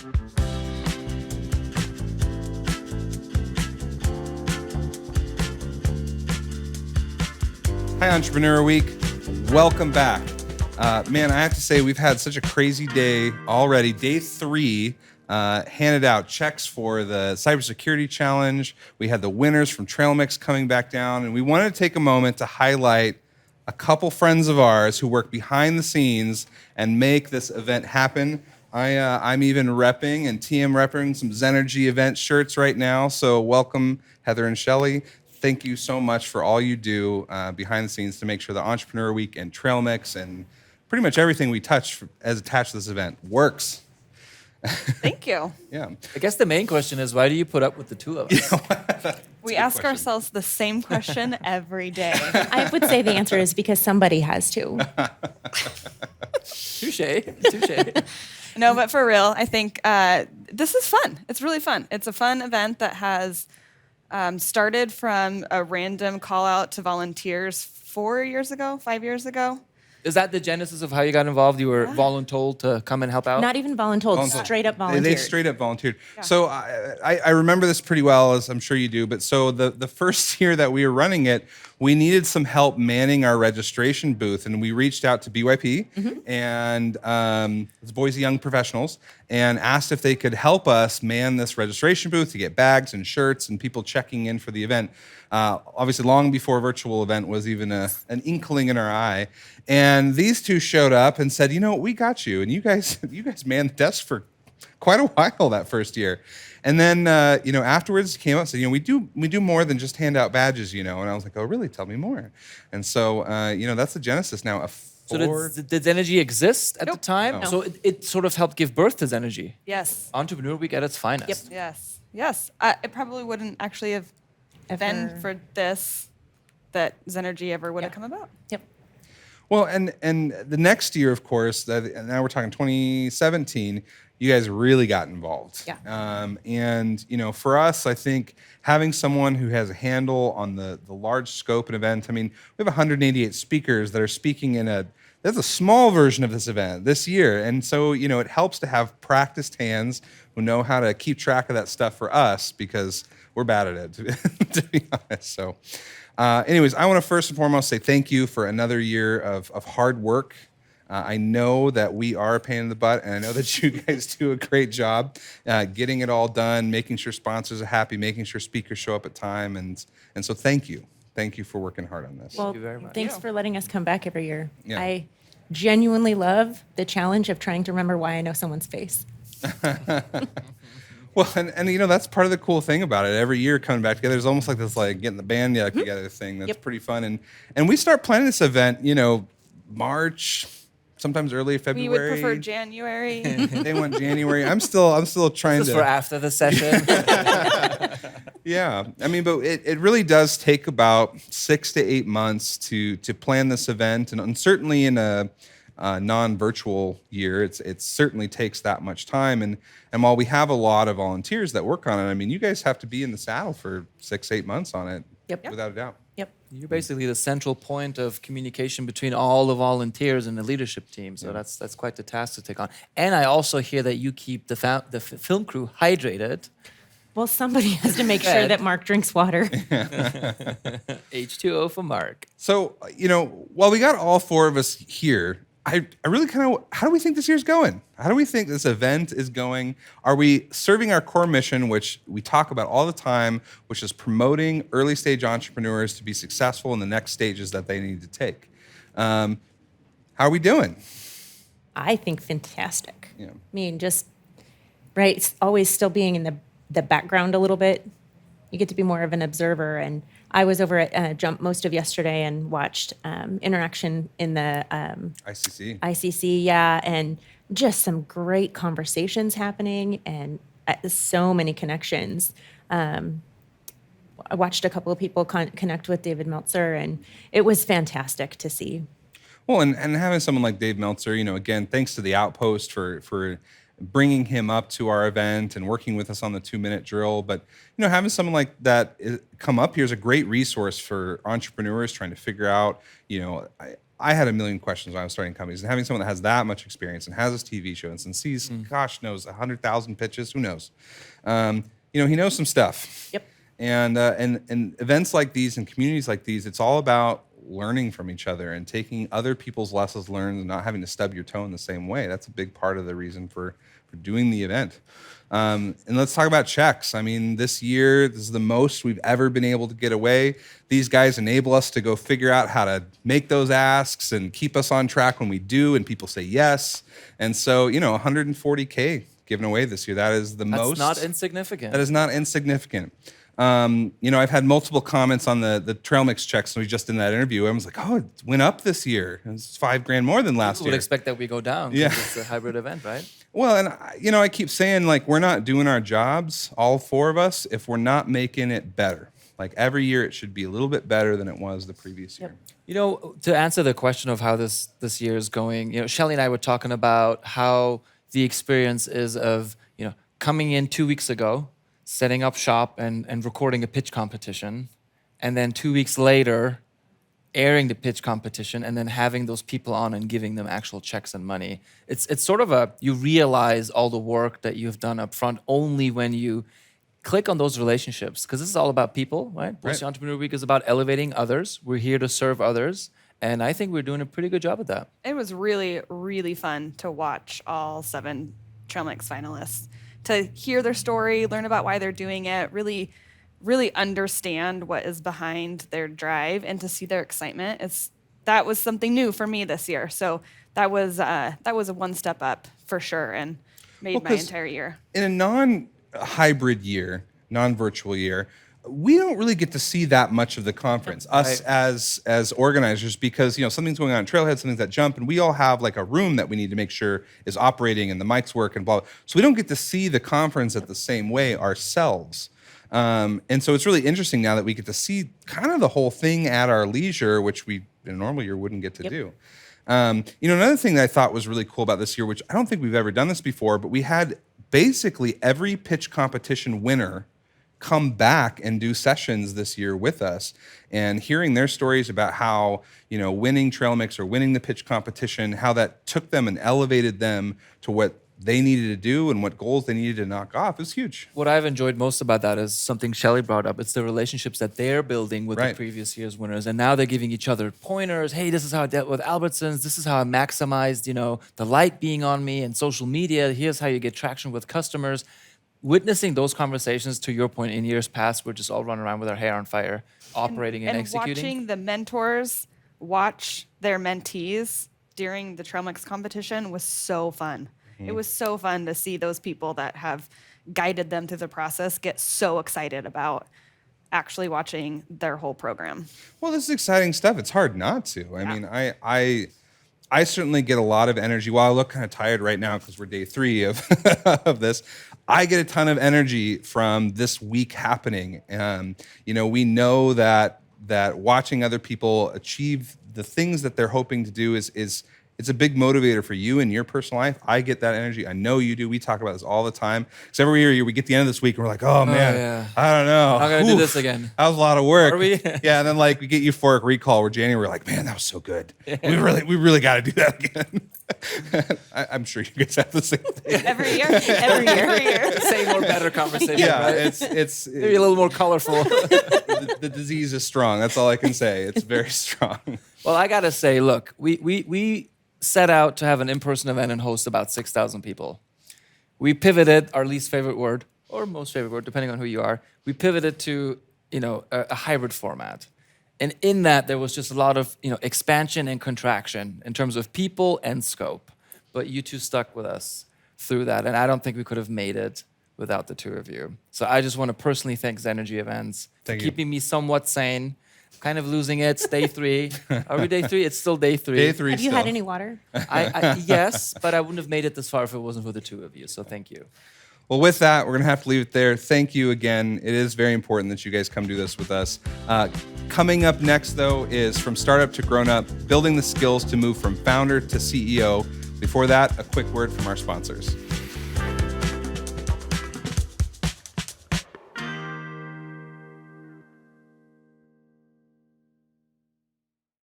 Hi, Entrepreneur Week. Welcome back. Man, I have to say, we've had such a crazy day already. Day 3, handed out checks for the Cybersecurity Challenge. We had the winners from Trail Mix coming back down, and we wanted to take a moment to highlight a couple friends of ours who work behind the scenes and make this event happen. I'm even repping and TM repping some Zenergy Events shirts right now, so welcome, Heather and Shelley. Thank you so much for all you do behind the scenes to make sure the Entrepreneur Week and Trail Mix and pretty much everything we touch as attached to this event works. Thank you. Yeah. I guess the main question is, why do you put up with the two of us? We ask ourselves the same question every day. I would say the answer is because somebody has to. Touche. No, but for real, I think this is fun. It's really fun. It's a fun event that has started from a random call out to volunteers 5 years ago. Is that the genesis of how you got involved? You were voluntold to come and help out? Not even voluntold, straight up volunteered. They straight up volunteered. Yeah. So I remember this pretty well, as I'm sure you do. But so the first year that we were running it, we needed some help manning our registration booth, and we reached out to BYP and it's Boise Young Professionals, and asked if they could help us man this registration booth to get bags and shirts and people checking in for the event. Obviously, long before a virtual event was even an inkling in our eye. And these two showed up and said, we got you. And you guys manned the desk for quite a while that first year. And then, afterwards came up and said, we do more than just hand out badges, And I was like, oh, really? Tell me more. And so, that's the genesis now. So did Zenergy exist at the time? No. So it sort of helped give birth to Zenergy. Yes. Entrepreneur Week at its finest. Yep. Yes. It probably wouldn't actually have been for this that Zenergy ever would have come about. Yep. Well, and the next year, of course, now we're talking 2017, you guys really got involved. Yeah. And, for us, I think having someone who has a handle on the large scope and event, we have 188 speakers that are speaking that's a small version of this event this year. And so, it helps to have practiced hands who know how to keep track of that stuff for us, because we're bad at it, to be honest. So anyways, I want to first and foremost say thank you for another year of hard work. I know that we are a pain in the butt, and I know that you guys do a great job getting it all done, making sure sponsors are happy, making sure speakers show up at time. And so thank you. Thank you for working hard on this. Well, Thank you very much. thanks for letting us come back every year. Yeah. I genuinely love the challenge of trying to remember why I know someone's face. Well, and that's part of the cool thing about it. Every year coming back together is almost like this, getting the band together thing. That's pretty fun. And we start planning this event, March, sometimes early February. We would prefer January. They want January. I'm still trying This to. is for after the session. Yeah, but it really does take about 6 to 8 months to plan this event, and certainly in a non-virtual year, it certainly takes that much time. And while we have a lot of volunteers that work on it, you guys have to be in the saddle for 6-8 months on it. Yep. Without a doubt. Yep. You're basically the central point of communication between all the volunteers and the leadership team. So that's quite the task to take on. And I also hear that you keep the film crew hydrated. Well, somebody has to make sure that Mark drinks water. H2O for Mark. So, while we got all 4 of us here, I really how do we think this year's going? How do we think this event is going? Are we serving our core mission, which we talk about all the time, which is promoting early stage entrepreneurs to be successful in the next stages that they need to take? How are we doing? I think fantastic. Yeah. Just, right, it's always still being in the background a little bit. You get to be more of an observer. And I was over at Jump most of yesterday and watched interaction in the ICC, and just some great conversations happening and so many connections. I watched a couple of people connect with David Meltzer, and it was fantastic to see. Well, and having someone like Dave Meltzer, again, thanks to the Outpost for bringing him up to our event and working with us on the 2-minute drill. But, having someone like that come up here is a great resource for entrepreneurs trying to figure out, I had a million questions when I was starting companies, and having someone that has that much experience and has this TV show and sees, gosh knows, 100,000 pitches, who knows? He knows some stuff. Yep. And events like these and communities like these, it's all about learning from each other and taking other people's lessons learned and not having to stub your toe in the same way. That's a big part of the reason for doing the event. And let's talk about checks. I mean, this year, this is the most we've ever been able to get away. These guys enable us to go figure out how to make those asks and keep us on track when we do, and people say yes. And so, $140K given away this year. That is the most. That's not insignificant. That is not insignificant. I've had multiple comments on the trail mix checks we just in that interview. I was like, oh, it went up this year. It's $5,000 more than last People year. would expect that we go down because it's a hybrid event, right? Well, and I keep saying, like, we're not doing our jobs, all four of us, if we're not making it better. Like, every year it should be a little bit better than it was the previous year. To answer the question of how this year is going, Shelley and I were talking about how the experience is of, coming in 2 weeks ago, setting up shop and recording a pitch competition, and then 2 weeks later, airing the pitch competition, and then having those people on and giving them actual checks and money. It's sort of you realize all the work that you've done up front only when you click on those relationships, because this is all about people, right? Boise Entrepreneur Week is about elevating others. We're here to serve others, and I think we're doing a pretty good job at that. It was really, really fun to watch all 7 Trail Mix finalists, to hear their story, learn about why they're doing it, really understand what is behind their drive, and to see their excitement. That was something new for me this year. So that was a one step up for sure, and made my entire year. In a non-hybrid year, non-virtual year, we don't really get to see that much of the conference, us as organizers, because something's going on in Trailhead, something's at Jump, and we all have like a room that we need to make sure is operating and the mics work and blah, blah. So we don't get to see the conference at the same way ourselves. And so it's really interesting now that we get to see kind of the whole thing at our leisure, which we in a normal year wouldn't get to do. Another thing that I thought was really cool about this year, which I don't think we've ever done this before, but we had basically every pitch competition winner come back and do sessions this year with us, and hearing their stories about how, winning Trail Mix or winning the pitch competition, how that took them and elevated them to what they needed to do and what goals they needed to knock off is huge. What I've enjoyed most about that is something Shelley brought up. It's the relationships that they're building with the previous year's winners. And now they're giving each other pointers. Hey, this is how I dealt with Albertsons. This is how I maximized, the light being on me and social media. Here's how you get traction with customers. Witnessing those conversations, to your point, in years past, we're just all running around with our hair on fire, operating and executing. Watching the mentors watch their mentees during the Trail Mix competition was so fun. It was so fun to see those people that have guided them through the process get so excited about actually watching their whole program. Well, this is exciting stuff. It's hard not to. I mean, I certainly get a lot of energy. While I look kind of tired right now because we're day 3 of of this, I get a ton of energy from this week happening. We know that watching other people achieve the things that they're hoping to do is it's a big motivator for you in your personal life. I get that energy. I know you do. We talk about this all the time. Because every year we get to the end of this week and we're like, oh man, I don't know. I'm going to do this again. That was a lot of work. Are we? Yeah, and then we get euphoric recall where January we're like, man, that was so good. We really got to do that again. I'm sure you guys have the same thing. Every year. Same or better conversation. Yeah, right? it's maybe a little more colorful. The disease is strong. That's all I can say. It's very strong. Well, I got to say, look, we set out to have an in-person event and host about 6,000 people. We pivoted, our least favorite word, or most favorite word, depending on who you are, we pivoted to, a hybrid format. And in that, there was just a lot of, expansion and contraction in terms of people and scope. But you two stuck with us through that, and I don't think we could have made it without the two of you. So I just want to personally thank Zenergy Events for keeping me somewhat sane. Kind of losing it. It's day 3. Are we day 3? It's still day 3. Day 3 Have you had any water? Yes, but I wouldn't have made it this far if it wasn't for the two of you. So thank you. Well, with that, we're going to have to leave it there. Thank you again. It is very important that you guys come do this with us. Coming up next, though, is From Startup to Grown Up, building the skills to move from founder to CEO. Before that, a quick word from our sponsors.